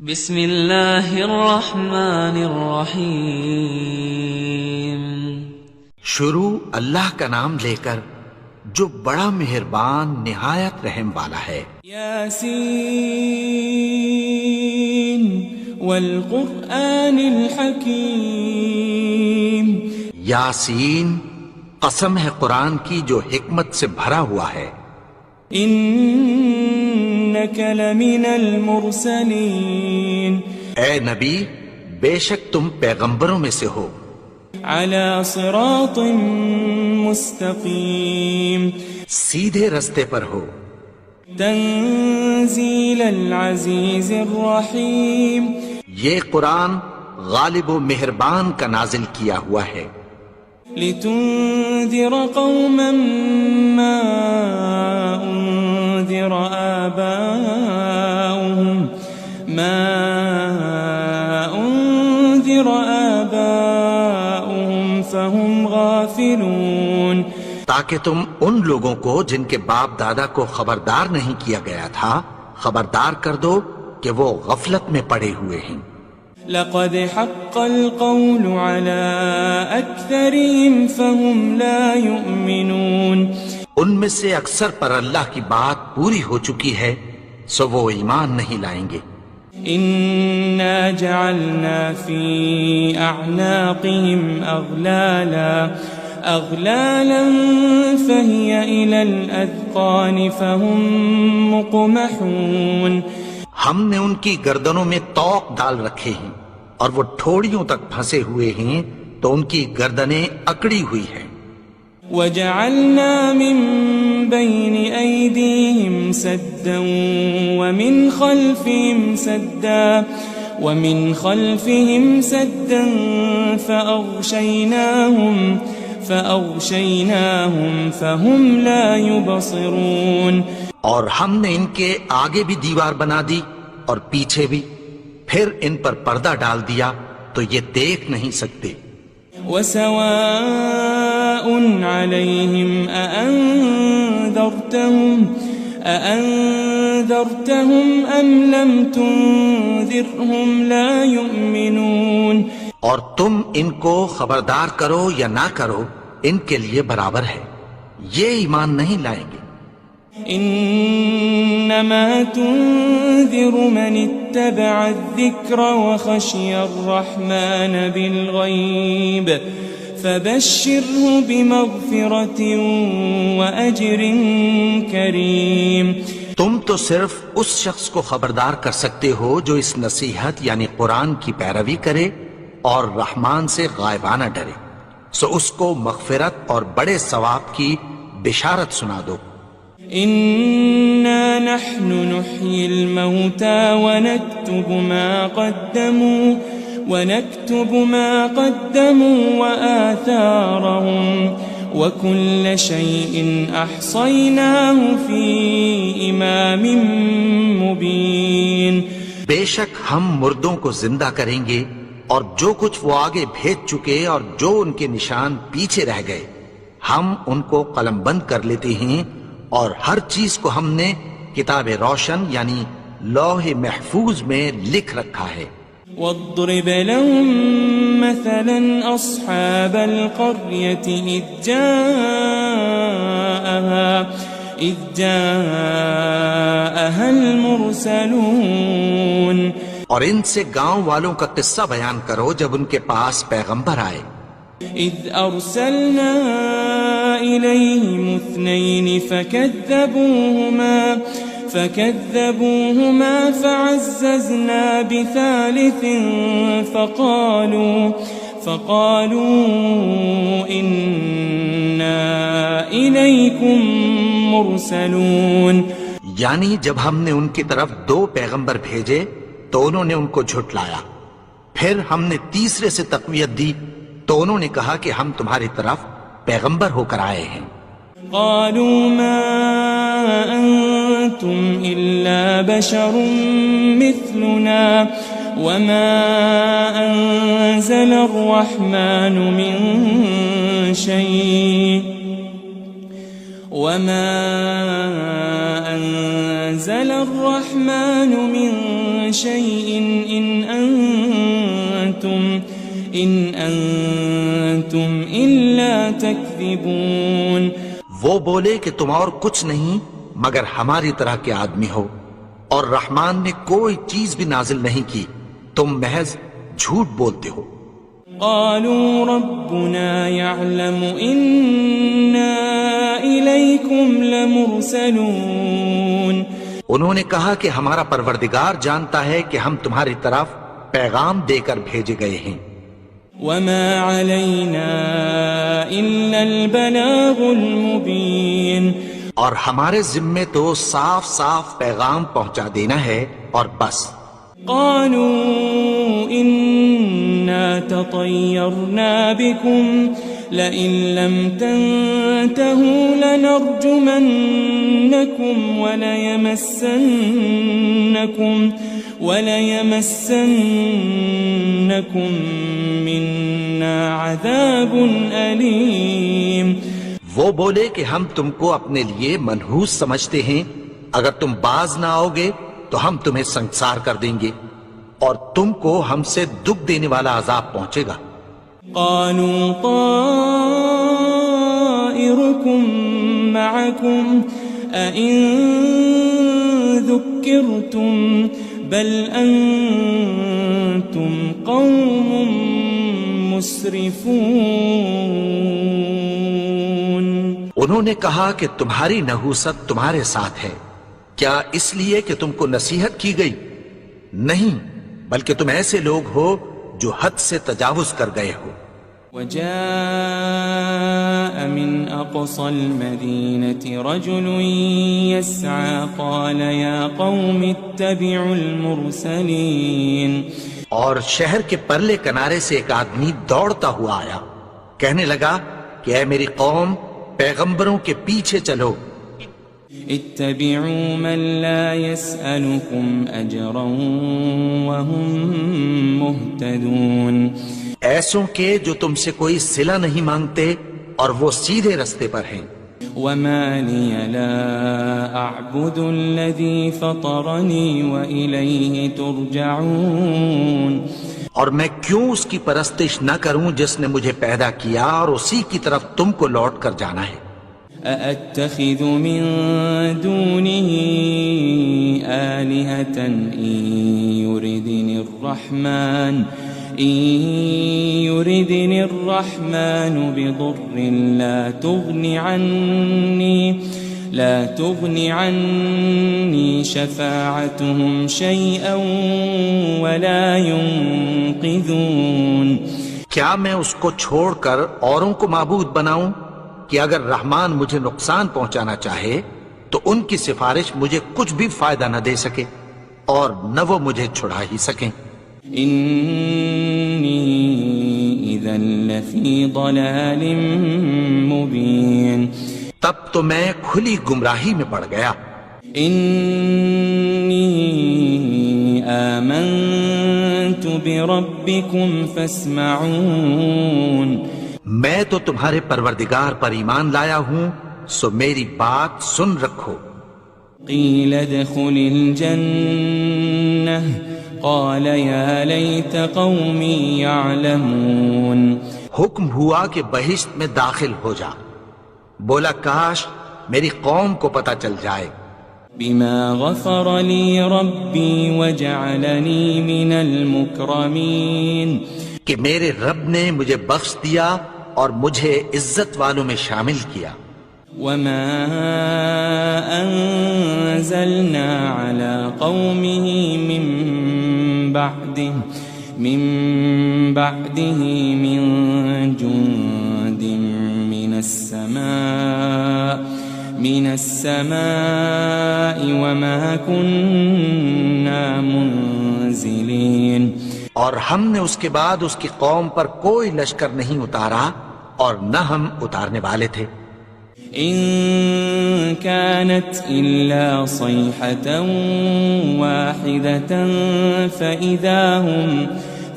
بسم اللہ الرحمن الرحیم۔ شروع اللہ کا نام لے کر جو بڑا مہربان نہایت رحم والا ہے۔ یاسین والقرآن الحکیم۔ یاسین، قسم ہے قرآن کی جو حکمت سے بھرا ہوا ہے۔ انک لمن المرسلین۔ اے نبی، بے شک تم پیغمبروں میں سے ہو۔ علی صراط مستقیم۔ سیدھے رستے پر ہو۔ تنزیل العزیز الرحیم۔ یہ قرآن غالب و مہربان کا نازل کیا ہوا ہے۔ لتنذر قوما ما انذر آباؤهم فهم غافلون۔ تاکہ تم ان لوگوں کو جن کے باپ دادا کو خبردار نہیں کیا گیا تھا خبردار کر دو کہ وہ غفلت میں پڑے ہوئے ہیں۔ لقد حق القول على أكثرهم فهم لا يؤمنون۔ ان میں سے اکثر پر اللہ کی بات پوری ہو چکی ہے سو وہ ایمان نہیں لائیں گے۔ إنا جعلنا في أعناقهم أغلالا فهي إلى الأذقان فهم مقمحون۔ ہم نے ان کی گردنوں میں طوق ڈال رکھے ہیں اور وہ ٹھوڑیوں تک پھنسے ہوئے ہیں تو ان کی گردنیں اکڑی ہوئی ہیں۔ وجعلنا من بين أيديهم سدا ومن خلفهم سدا فأغشيناهم فهم لا يبصرون۔ اور ہم نے ان کے آگے بھی دیوار بنا دی اور پیچھے بھی، پھر ان پر پردہ ڈال دیا تو یہ دیکھ نہیں سکتے۔ وسواء عليهم أأنذرتهم أم لم تنذرهم لا يؤمنون۔ اور تم ان کو خبردار کرو یا نہ کرو ان کے لیے برابر ہے، یہ ایمان نہیں لائیں گے۔ انما تنذر من اتبع الذکر وخشی الرحمن بالغیب فبشره بمغفرة وأجر کریم۔ تم تو صرف اس شخص کو خبردار کر سکتے ہو جو اس نصیحت یعنی قرآن کی پیروی کرے اور رحمان سے غائبانہ ڈرے، سو اس کو مغفرت اور بڑے ثواب کی بشارت سنا دو۔ إنا نحن نحيي الموتى ونكتب ما قدموا وآثارهم وكل شيء أحصيناه في إمام مبين۔ بے شک ہم مردوں کو زندہ کریں گے اور جو کچھ وہ آگے بھیج چکے اور جو ان کے نشان پیچھے رہ گئے ہم ان کو قلم بند کر لیتے ہیں، اور ہر چیز کو ہم نے کتاب روشن یعنی لوح محفوظ میں لکھ رکھا ہے۔ واضرب لهم مثلا أصحاب القرية إذ جاءها المرسلون۔ اور ان سے گاؤں والوں کا قصہ بیان کرو جب ان کے پاس پیغمبر آئے۔ إذ أرسلنا إليهم 2 فكذبوهما فعززنا بثالث فقالوا إنا إليكم مرسلون۔ یعنی جب ہم نے ان کی طرف 2 پیغمبر بھیجے تو انہوں نے ان کو جھٹلایا، پھر ہم نے تیسرے سے تقویت دی تو انہوں نے کہا کہ ہم تمہاری طرف پیغمبر ہو کر آئے ہیں۔ قالوا ما أنتم إلا بشر مثلنا وما أنزل الرحمن من شيء وما أنزل الرحمن من شيء إن أنتم إلا تكذبون. وہ بولے کہ تم اور کچھ نہیں مگر ہماری طرح کے آدمی ہو، اور رحمان نے کوئی چیز بھی نازل نہیں کی، تم محض جھوٹ بولتے ہو. قالوا ربنا يعلم إنا إليكم لمرسلون. انہوں نے کہا کہ ہمارا پروردگار جانتا ہے کہ ہم تمہاری طرف پیغام دے کر بھیجے گئے ہیں. وما علينا إلا البلاغ المبين. اور ہمارے ذمے تو صاف صاف پیغام پہنچا دینا ہے اور بس. قالوا إنا تطيرنا بكم لئن لم تنتهوا لنرجمنكم وليمسنكم منا عذاب أليم. وہ بولے کہ ہم تم کو اپنے لیے منحوس سمجھتے ہیں، اگر تم باز نہ آؤ گے تو ہم تمہیں سنسار کر دیں گے اور تم کو ہم سے دکھ دینے والا عذاب پہنچے گا. قالوا طائركم معكم أئن ذكرتم بل أنتم قوم مسرفون. انہوں نے کہا کہ تمہاری نحوست تمہارے ساتھ ہے، کیا اس لیے کہ تم کو نصیحت کی گئی؟ نہیں، بلکہ تم ایسے لوگ ہو جو حد سے تجاوز کر گئے ہو. وجاء من أقصى المدينة رجل يسعى قال يا قوم اتبعوا المرسلين. اور شہر کے پرلے کنارے سے ایک آدمی دوڑتا ہوا آیا، کہنے لگا کہ اے میری قوم، پیغمبروں کے پیچھے چلو. اتبعوا من لا يسألكم أجرا وهم مهتدون. ایسوں کے جو تم سے کوئی صلہ نہیں مانگتے اور وہ سیدھے رستے پر ہیں. وما لي لا أعبد الذي فطرني وإليه ترجعون. اور میں کیوں اس کی پرستش نہ کروں جس نے مجھے پیدا کیا اور اسی کی طرف تم کو لوٹ کر جانا ہے. أأتخذ من دونه آلهة إن يردني الرحمن بضر لا تغن عني شفاعتهم شيئا ولا ينقذون. کیا میں اس کو چھوڑ کر اوروں کو معبود بناؤں کہ اگر رحمان مجھے نقصان پہنچانا چاہے تو ان کی سفارش مجھے کچھ بھی فائدہ نہ دے سکے اور نہ وہ مجھے چھڑا ہی سکیں. إني إذا لفي ضلال مبين. تب تو میں کھلی گمراہی میں پڑ گیا. إني آمنت بربكم فاسمعون. میں تو تمہارے پروردگار پر ایمان لایا ہوں، سو میری بات سن رکھو. قيل ادخل الجنة قال يا ليت قومي يعلمون. حکم ہوا کہ بہشت میں داخل ہو جا. بولا کاش میری قوم کو پتہ چل جائے. بما غفر لي ربي وجعلني من المكرمين. کہ میرے رب نے مجھے بخش دیا اور مجھے عزت والوں میں شامل کیا. وما أنزلنا على قومه من بعده من جند من السماء وما كنا منزلين. اور ہم نے اس کے بعد اس کی قوم پر کوئی لشکر نہیں اتارا اور نہ ہم اتارنے والے تھے. إن كانت إلا صيحة واحدة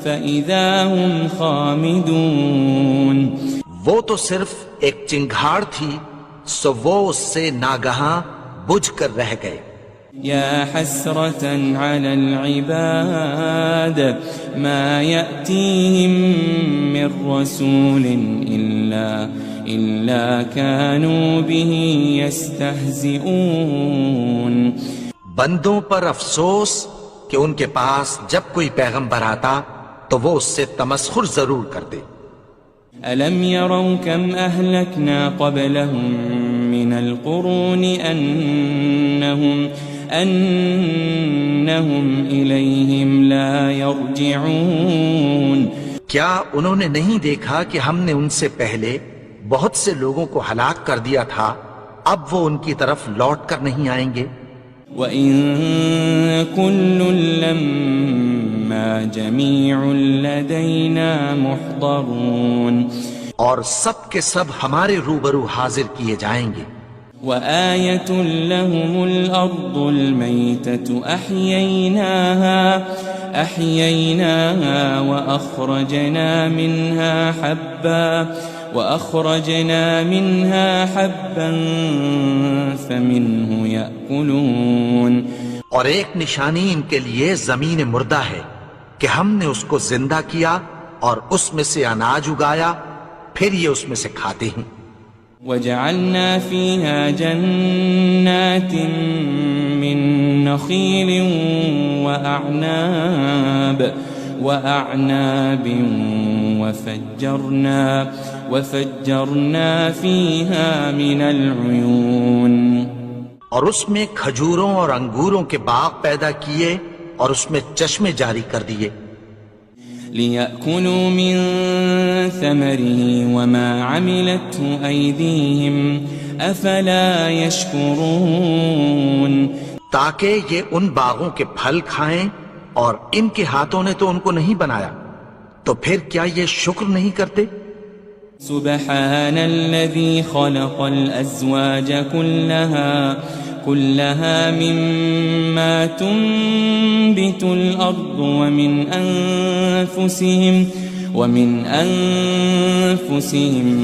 فإذا هم خامدون. وہ تو صرف ایک چنگھاڑ تھی، سو وہ اس سے ناگہاں بجھ کر رہ گئے. يا حسرة على العباد ما يأتيهم من رسول إلا كانوا به يستهزئون. بندوں پر افسوس کہ ان کے پاس جب کوئی پیغمبر آتا تو وہ اس سے تمسخر ضرور کرتے. ألم يروا كم أهلكنا قبلهم من القرون أنهم إليهم لا يرجعون. کیا انہوں نے نہیں دیکھا کہ ہم نے ان سے پہلے بہت سے لوگوں کو ہلاک کر دیا تھا، اب وہ ان کی طرف لوٹ کر نہیں آئیں گے؟ وَإِن كُلٌّ لَمَّا جَمِيعٌ لَدَيْنَا مُحْضَرُونَ. اور سب کے سب ہمارے روبرو حاضر کیے جائیں گے. وَآيَةٌ لَهُمُ الْأَرْضُ الْمَيْتَةُ أَحْيَيْنَاهَا وَأَخْرَجْنَا مِنْهَا حَبًّا فَمِنْهُ يَأْكُلُونَ. اور ایک نشانی ان کے لیے زمین مردہ ہے کہ ہم نے اس کو زندہ کیا اور اس میں سے اناج اگایا، پھر یہ اس میں سے کھاتے ہیں. وَجَعَلْنَا فِيهَا جَنَّاتٍ مِّن نَخِيلٍ وَأَعْنَابٍ وَفَجَّرْنَا فِيهَا مِنَ الْعُيُونِ. اور اس میں کھجوروں اور انگوروں کے باغ پیدا کیے اور اس میں چشمے جاری کر دیے. لِيَأْكُلُوا مِن ثَمَرِهِ وَمَا عَمِلَتْهُ أَيْدِيهِمْ أَفَلَا يَشْكُرُونَ. تاکہ یہ ان باغوں کے پھل کھائیں اور ان کے ہاتھوں نے تو ان کو نہیں بنایا، تو پھر کیا یہ شکر نہیں کرتے؟ سبحان الذي خلق الأزواج كلها مما تنبت الأرض ومن أنفسهم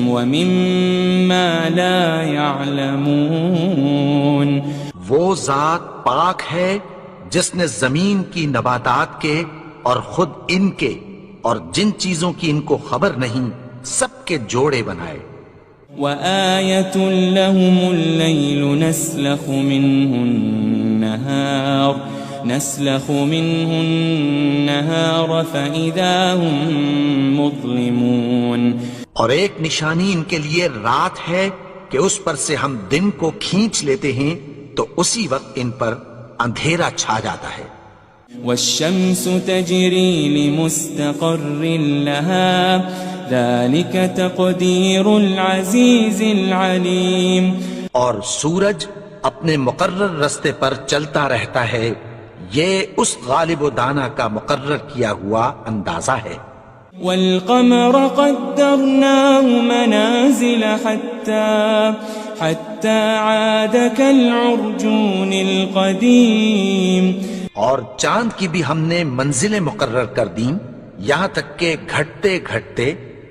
ومما لا يعلمون. وہ ذات پاک ہے جس نے زمین کی نباتات کے اور خود ان کے اور جن چیزوں کی ان کو خبر نہیں سب کے جوڑے بنائے. وَآيَةٌ لَهُمُ اللَّيْلُ نَسْلَخُ مِنْهُ النَّهَارَ فَإِذَا هُمْ مُظْلِمُونَ. اور ایک نشانی ان کے لیے رات ہے کہ اس پر سے ہم دن کو کھینچ لیتے ہیں تو اسی وقت ان پر اندھیرا چھا جاتا ہے. وَالشَّمْسُ تَجْرِي لِمُسْتَقَرٍّ لَهَا ذَلِكَ تَقْدِيرُ الْعَزِيزِ الْعَلِيمِ. اور سورج اپنے مقرر رستے پر چلتا رہتا ہے، یہ اس غالب و دانا کا مقرر کیا ہوا اندازہ ہے. وَالْقَمَرَ قَدَّرْنَاهُ مَنَازِلَ حَتَّى عَادَ كَالْعُرْجُونِ الْقَدِيمِ. اور چاند کی بھی ہم نے منزلیں مقرر کر دیں، یہاں تک کہ گھٹتے گھٹتے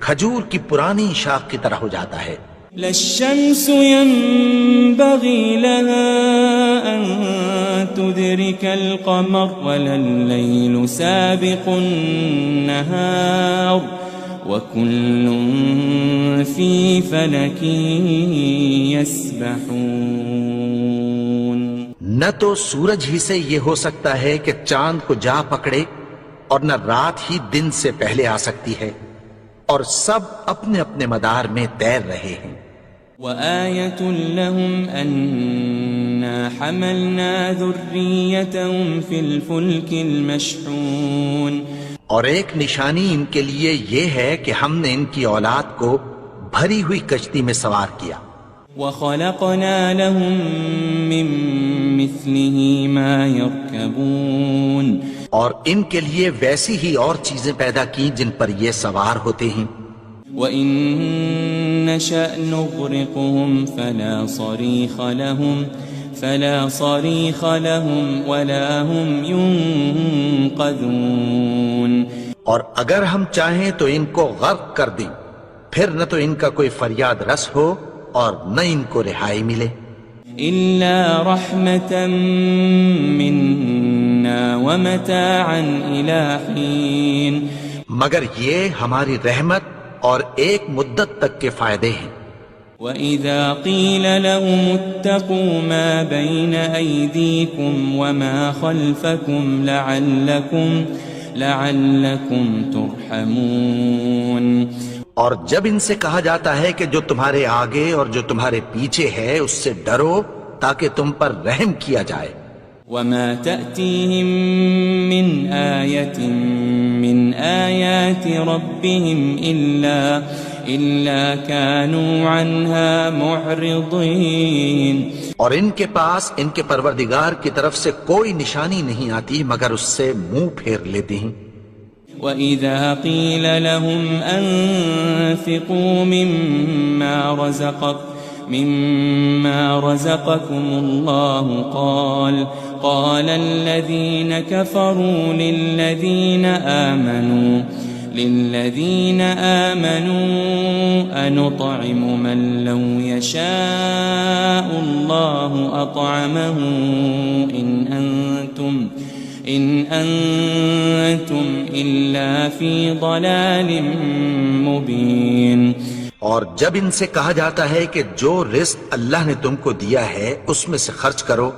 کھجور کی پرانی شاخ کی طرح ہو جاتا ہے. لَلشَّمْسُ يَنبَغِي لَهَا أَن تُدْرِكَ الْقَمَرَ وَلَا اللَّيْلُ سَابِقُ النَّهَارِ وَكُلٌّ فِي فَلَكٍ يَسْبَحُونَ. نہ تو سورج ہی سے یہ ہو سکتا ہے کہ چاند کو جا پکڑے، اور نہ رات ہی دن سے پہلے آ سکتی ہے، اور سب اپنے اپنے مدار میں تیر رہے ہیں. وَآيَةٌ لَهُمْ أَنَّا حَمَلْنَا ذُرِّيَّتَهُمْ فِي الْفُلْكِ الْمَشْحُونِ. اور ایک نشانی ان کے لیے یہ ہے کہ ہم نے ان کی اولاد کو بھری ہوئی کشتی میں سوار کیا. وَخَلَقْنَا لَهُم مِّن مِّثْلِهِ مَا يَرْكَبُونَ. اور ان کے لیے ویسی ہی اور چیزیں پیدا کی جن پر یہ سوار ہوتے ہیں. وَإِن نَّشَأْ نُغْرِقْهُمْ فَلَا صَرِيخَ لَهُمْ وَلَا هُمْ يُنقَذُونَ. اور اگر ہم چاہیں تو ان کو غرق کر دیں، پھر نہ تو ان کا کوئی فریاد رس ہو اور نہ ان کو رہائی ملے. إلا رحمة منا ومتاعا إلى حين مگر یہ ہماری رحمت اور ایک مدت تک کے فائدے ہیں. وَإِذَا قِيلَ لَهُمُ اتَّقُوا مَا بَيْنَ أَيْدِيكُمْ وَمَا خَلْفَكُمْ لَعَلَّكُمْ تُرْحَمُونَ. اور جب ان سے کہا جاتا ہے کہ جو تمہارے آگے اور جو تمہارے پیچھے ہے اس سے ڈرو تاکہ تم پر رحم کیا جائے. وَمَا تَأْتِيهِم مِّنْ آيَةٍ مِّنْ آيَاتِ رَبِّهِمْ إِلَّا كَانُوا عَنْهَا مُعْرِضِينَ. اور ان کے پاس ان کے پروردگار کی طرف سے کوئی نشانی نہیں آتی مگر اس سے منہ پھیر لیتے ہیں. وَإِذَا قِيلَ لَهُمْ أَنفِقُوا مِمَّا رَزَقَكُمُ اللَّهُ قَالَ الَّذِينَ كَفَرُوا لِلَّذِينَ آمَنُوا أَنُطْعِمُ مَن لَّوْ يَشَاءُ اللَّهُ أَطْعَمَهُ إِنْ أَنْتُمْ إِلَّا فِي ضَلَالٍ مُبِينٍ. اور جب ان سے کہا جاتا ہے کہ جو رزق اللہ نے تم کو دیا ہے اس میں سے خرچ کرو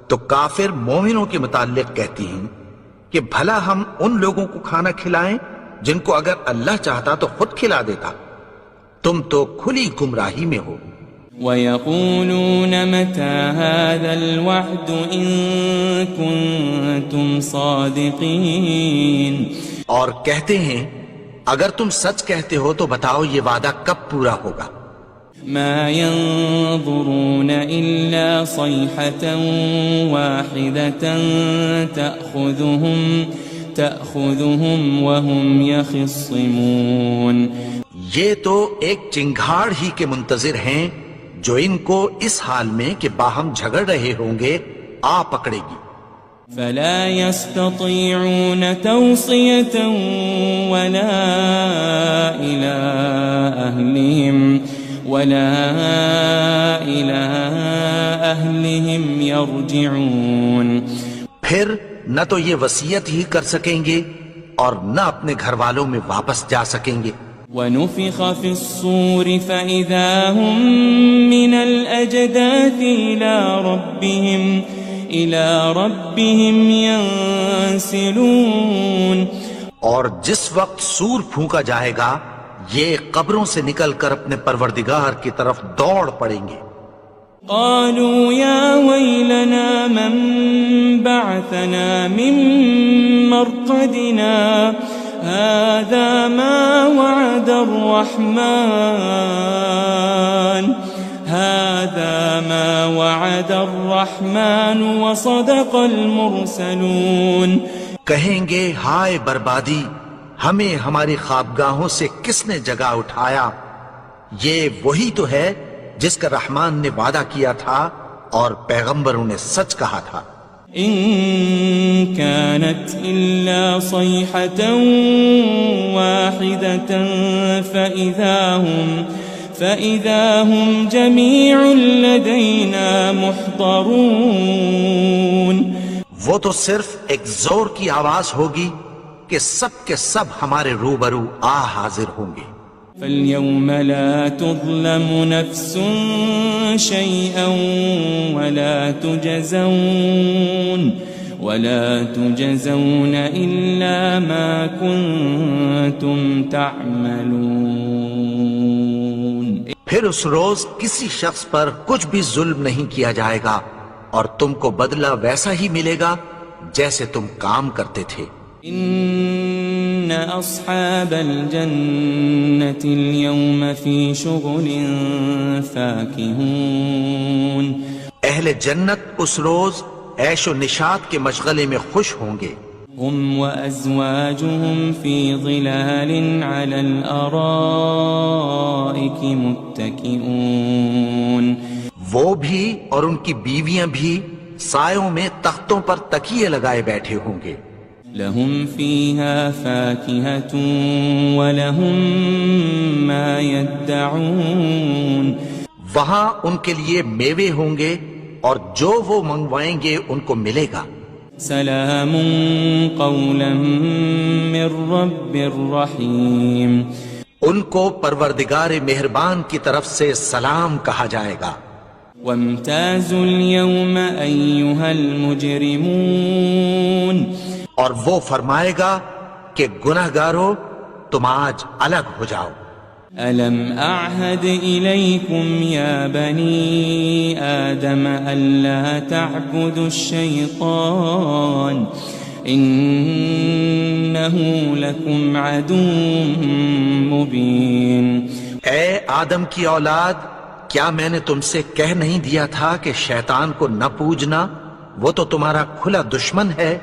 تو کافر مومنوں کے متعلق کہتی ہیں کہ بھلا ہم ان لوگوں کو کھانا کھلائیں جن کو اگر اللہ چاہتا تو خود کھلا دیتا. تم تو کھلی گمراہی میں ہو. وَيَقُولُونَ مَتَى هَذَا الْوَعْدُ إِن كُنتُمْ صَادِقِينَ. اور کہتے ہیں اگر تم سچ کہتے ہو تو بتاؤ یہ وعدہ کب پورا ہوگا. مَا يَنظُرُونَ إِلَّا صَيْحَةً وَاحِدَةً تَأْخُذُهُمْ وَهُمْ يَخِصِّمُونَ. یہ تو ایک چنگھاڑ ہی کے منتظر ہیں جو ان کو اس حال میں کہ باہم جھگڑ رہے ہوں گے آ پکڑے گی. فلا يستطيعون توصية ولا إلى أهلهم يرجعون. پھر نہ تو یہ وصیت ہی کر سکیں گے اور نہ اپنے گھر والوں میں واپس جا سکیں گے. وَنُفِخَ فِي الصُّورِ فَإِذَا هُم مِّنَ الْأَجْدَاثِ إِلَى رَبِّهِمْ يَنسِلُونَ. اور جس وقت سور پھونکا جائے گا یہ قبروں سے نکل کر اپنے پروردگار کی طرف دوڑ پڑیں گے. قالوا يا ويلنا من بعثنا من مرقدنا هذا ما وعد الرحمن وصدق المرسلون. کہیں گے ہائے بربادی، ہمیں ہماری خوابگاہوں سے کس نے جگا اٹھایا. یہ وہی تو ہے جس کا رحمان نے وعدہ کیا تھا اور پیغمبروں نے سچ کہا تھا. ان كانت الا صيحة واحدة فإذا هم جميع لدينا محضرون. وہ تو صرف ایک زور کی آواز ہوگی کہ سب کے سب ہمارے روبرو حاضر ہوں گے. فاليوم لا تظلم نفس شيئا ولا تجزون إلا ما كنتم تعملون. پھر اس روز کسی شخص پر کچھ بھی ظلم نہیں کیا جائے گا اور تم کو بدلہ ویسا ہی ملے گا جیسے تم کام کرتے تھے. ان اصحاب الجنة اليوم في شغل فاكهون. اہل جنت اس روز عیش و نشاط کے مشغلے میں خوش ہوں گے. هم وازواجهم في ظلال على الارائك متكئون. وہ بھی اور ان کی بیویاں بھی سایوں میں تختوں پر تکیے لگائے بیٹھے ہوں گے. لهم فيها فاكهة ولهم ما يدعون. وہاں ان کے لیے میوے ہوں گے اور جو وہ منگوائیں گے ان کو ملے گا۔ سلام قولا من رب الرحیم، ان کو پروردگار مہربان کی طرف سے سلام کہا جائے گا۔ وامتازوا اليوم ایھا المجرمون، اور وہ فرمائے گا کہ گنہگارو تم آج الگ ہو جاؤ۔ ألم أعهد إليكم يا بني آدم ألا تعبدوا الشيطان إنه لكم عدو مبين۔ اے آدم کی اولاد، کیا میں نے تم سے کہہ نہیں دیا تھا کہ شیطان کو نہ پوجنا، وہ تو تمہارا کھلا دشمن ہے۔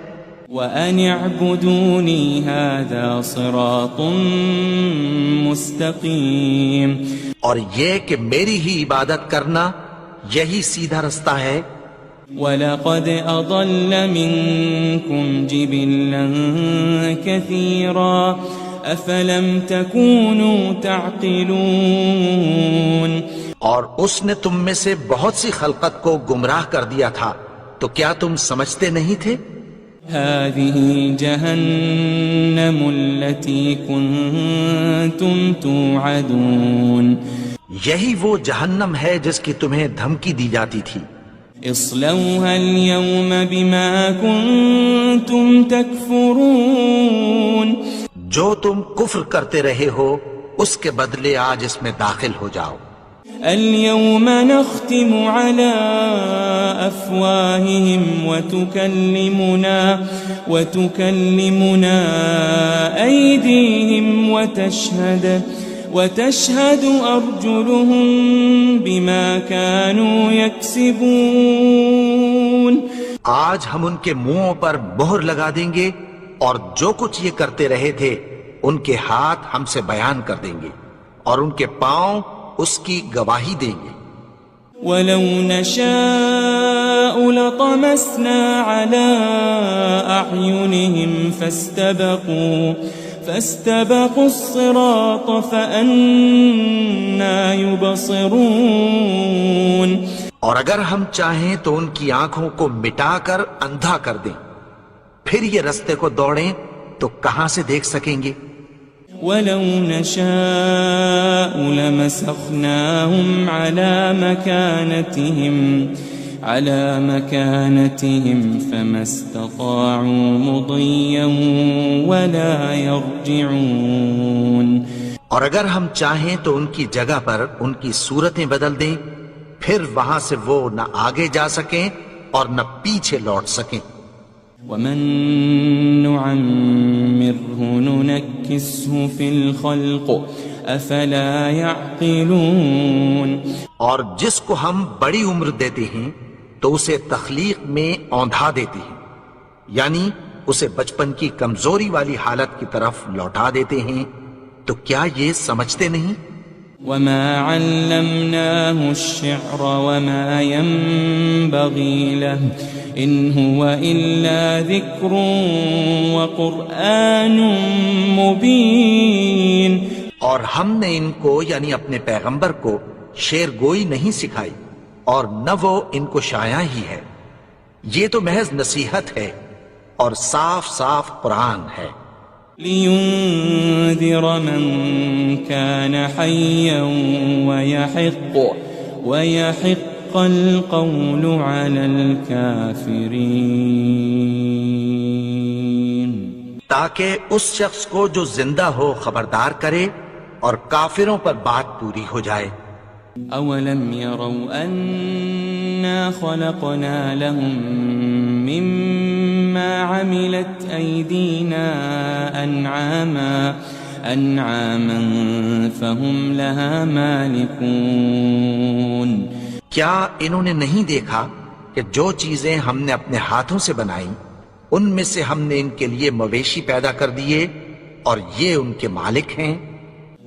وَأَنِ اعْبُدُونِي هَذَا صِرَاطٌ مُسْتَقِيمٌ، اور یہ کہ میری ہی عبادت کرنا یہی سیدھا رستہ ہے۔ وَلَقَدْ أَضَلَّ مِنْكُمْ جِبِلًّا كَثِيرًا أَفَلَمْ تَكُونُوا تَعْقِلُونَ، اور اس نے تم میں سے بہت سی خلقت کو گمراہ کر دیا تھا، تو کیا تم سمجھتے نہیں تھے؟ هذه جهنم التي كنتم توعدون، یہی وہ جہنم ہے جس کی تمہیں دھمکی دی جاتی تھی۔ اصلوها اليوم بما كنتم تكفرون، جو تم کفر کرتے رہے ہو اس کے بدلے آج اس میں داخل ہو جاؤ۔ اليوم نختم على أفواههم وتكلمنا أيديهم وتشهد أرجلهم بما كانوا يكسبون، آج ہم ان کے منہوں پر مہر لگا دیں گے اور جو کچھ یہ کرتے رہے تھے ان کے ہاتھ ہم سے بیان کر دیں گے اور ان کے پاؤں اس کی گواہی دیں گے۔ وَلَوْ نَشَاءُ لَطَمَسْنَا عَلَىٰ أَعْيُنِهِمْ فَاسْتَبَقُوا الصِّرَاطَ فَأَنَّىٰ يُبْصِرُونَ، اور اگر ہم چاہیں تو ان کی آنکھوں کو مٹا کر اندھا کر دیں، پھر یہ رستے کو دوڑیں تو کہاں سے دیکھ سکیں گے؟ وَلَوْ نَشَاءُ لَمَسَخْنَاهُمْ عَلَى مَكَانَتِهِمْ فَمَا اسْتَطَاعُوا مُضِيًّا وَلَا يَرْجِعُونَ، اور اگر ہم چاہیں تو ان کی جگہ پر ان کی صورتیں بدل دیں، پھر وہاں سے وہ نہ آگے جا سکیں اور نہ پیچھے لوٹ سکیں۔ وَمَن نُعَمِّرْهُ نُنَكِّسْهُ فِي الْخَلْقِ أَفَلَا يَعْقِلُونَ، اور جس کو ہم بڑی عمر دیتے ہیں تو اسے تخلیق میں اوندھا دیتے ہیں، یعنی اسے بچپن کی کمزوری والی حالت کی طرف لوٹا دیتے ہیں، تو کیا یہ سمجھتے نہیں؟ وَمَا عَلَّمْنَاهُ الشِّعْرَ وَمَا يَنبَغِي لَهُ إِنْ هُوَ إِلَّا ذِكْرٌ وَقُرْآنٌ مُبِينٌ، اور ہم نے ان کو یعنی اپنے پیغمبر کو شعر گوئی نہیں سکھائی اور نہ وہ ان کو شایع ہی ہے، یہ تو محض نصیحت ہے اور صاف صاف قرآن ہے۔ لِيُنذِرَ مَن كَانَ حَيًّا وَيَحِقَّ الْقَوْلُ عَلَى الْكَافِرِينَ، تاکہ اس شخص کو جو زندہ ہو خبردار کرے اور کافروں پر بات پوری ہو جائے۔ أَوَلَمْ يَرَوْا أَنَّا خَلَقْنَا لَهُم مِّمَّا عَمِلَتْ أَيْدِينَا أَنْعَامًا فَهُمْ لَهَا مَالِكُونَ، کیا انہوں نے نہیں دیکھا کہ جو چیزیں ہم نے اپنے ہاتھوں سے بنائیں ان میں سے ہم نے ان کے لیے مویشی پیدا کر دیے اور یہ ان کے مالک ہیں۔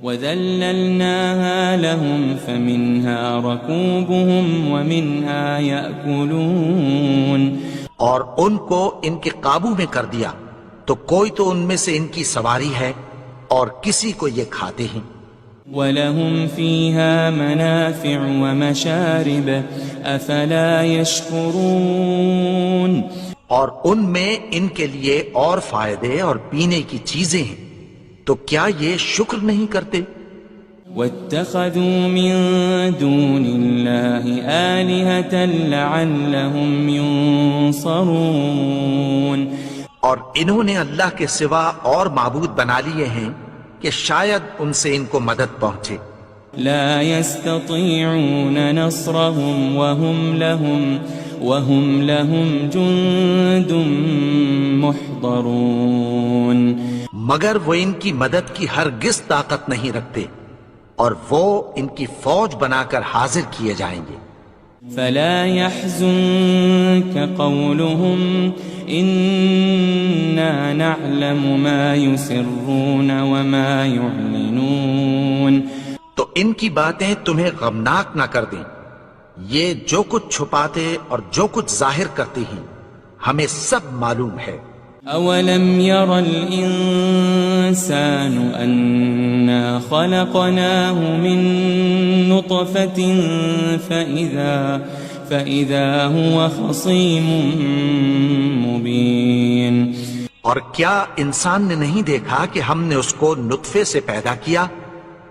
وَذَلَّلْنَاهَا لَهُمْ فَمِنْهَا رَكُوبُهُمْ وَمِنْهَا يَأْكُلُونَ، اور ان کو ان کے قابو میں کر دیا تو کوئی تو ان میں سے ان کی سواری ہے اور کسی کو یہ کھاتے ہیں۔ وَلَهُمْ فِيهَا مَنَافِعُ وَمَشَارِبُ أَفَلَا يَشْكُرُونَ اور ان میں ان کے لیے اور فائدے اور پینے کی چیزیں ہیں، تو کیا یہ شکر نہیں کرتے؟ وَاتَّخَذُوا مِن دُونِ اللَّهِ آلِهَةً لَعَلَّهُمْ يُنصَرُونَ اور انہوں نے اللہ کے سوا اور معبود بنا لیے ہیں کہ شاید ان سے ان کو مدد پہنچے۔ لا يستطيعون نصرهم وهم لهم جند محضرون مگر وہ ان کی مدد کی ہرگز طاقت نہیں رکھتے، اور وہ ان کی فوج بنا کر حاضر کیے جائیں گے۔ فلا يحزنك قولهم إنا نعلم ما يسرون وما يعلنون تو ان کی باتیں تمہیں غمناک نہ کر دیں، یہ جو کچھ چھپاتے اور جو کچھ ظاہر کرتے ہیں ہمیں سب معلوم ہے۔ أولم ير الإنسان أنا خلقناه من نطفة فإذا هو خصيم مبين اور کیا انسان نے نہیں دیکھا کہ ہم نے اس کو نطفے سے پیدا کیا،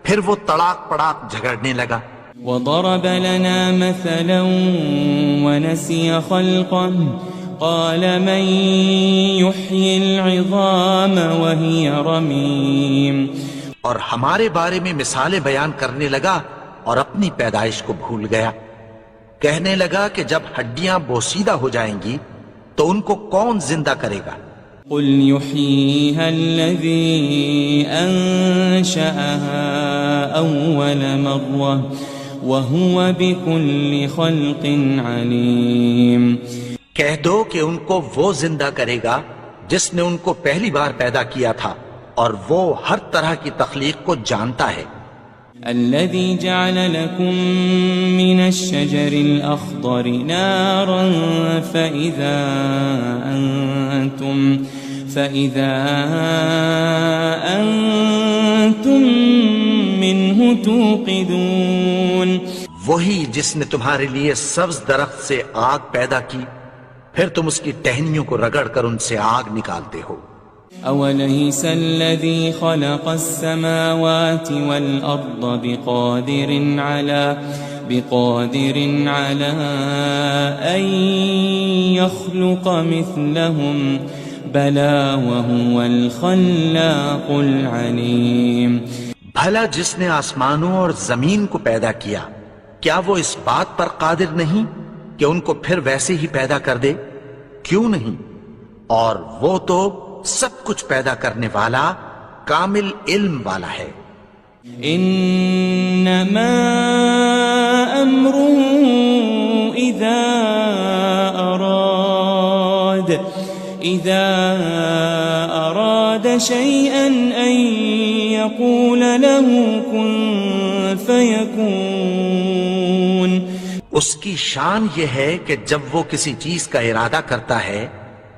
پھر وہ تڑاک پڑاک جھگڑنے لگا۔ وضرب لنا مثلا ونسي خلقه قال من يحيي العظام وهي رميم اور ہمارے بارے میں مثالیں بیان کرنے لگا اور اپنی پیدائش کو بھول گیا۔ کہنے لگا کہ جب ہڈیاں بوسیدہ ہو جائیں گی تو ان کو کون زندہ کرے گا؟ قل يحييها الذي أنشأها أول مرة وهو بكل خلق عليم کہہ دو کہ ان کو وہ زندہ کرے گا جس نے ان کو پہلی بار پیدا کیا تھا، اور وہ ہر طرح کی تخلیق کو جانتا ہے۔ الذي جعل لكم من الشجر الأخضر نارا فإذا أنتم منه توقدون وہی جس نے تمہارے لیے سبز درخت سے آگ پیدا کی، پھر تم اس کی ٹہنیوں کو رگڑ کر ان سے آگ نکالتے ہو۔ أوليس الذي خلق السماوات والأرض بقادر على أن يخلق مثلهم بلى وهو الخلاق العليم بھلا جس نے آسمانوں اور زمین کو پیدا کیا، کیا وہ اس بات پر قادر نہیں کہ ان کو پھر ویسے ہی پیدا کر دے؟ کیوں نہیں؟ اور وہ تو سب کچھ پیدا کرنے والا، کامل علم والا ہے۔ انما امره اذا اراد شيئا ان يقول له كن فيكون اس کی شان یہ ہے کہ جب وہ کسی چیز کا ارادہ کرتا ہے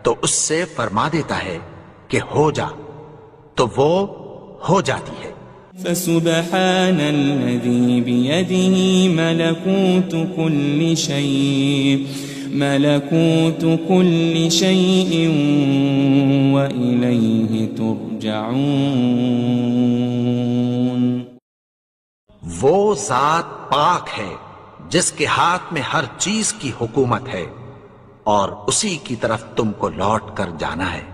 تو اس سے فرما دیتا ہے کہ ہو جا، تو وہ ہو جاتی ہے۔ فسبحان الذي بيده ملكوت كل شيء وإليه ترجعون وہ ذات پاک ہے جس کے ہاتھ میں ہر چیز کی حکومت ہے، اور اسی کی طرف تم کو لوٹ کر جانا ہے۔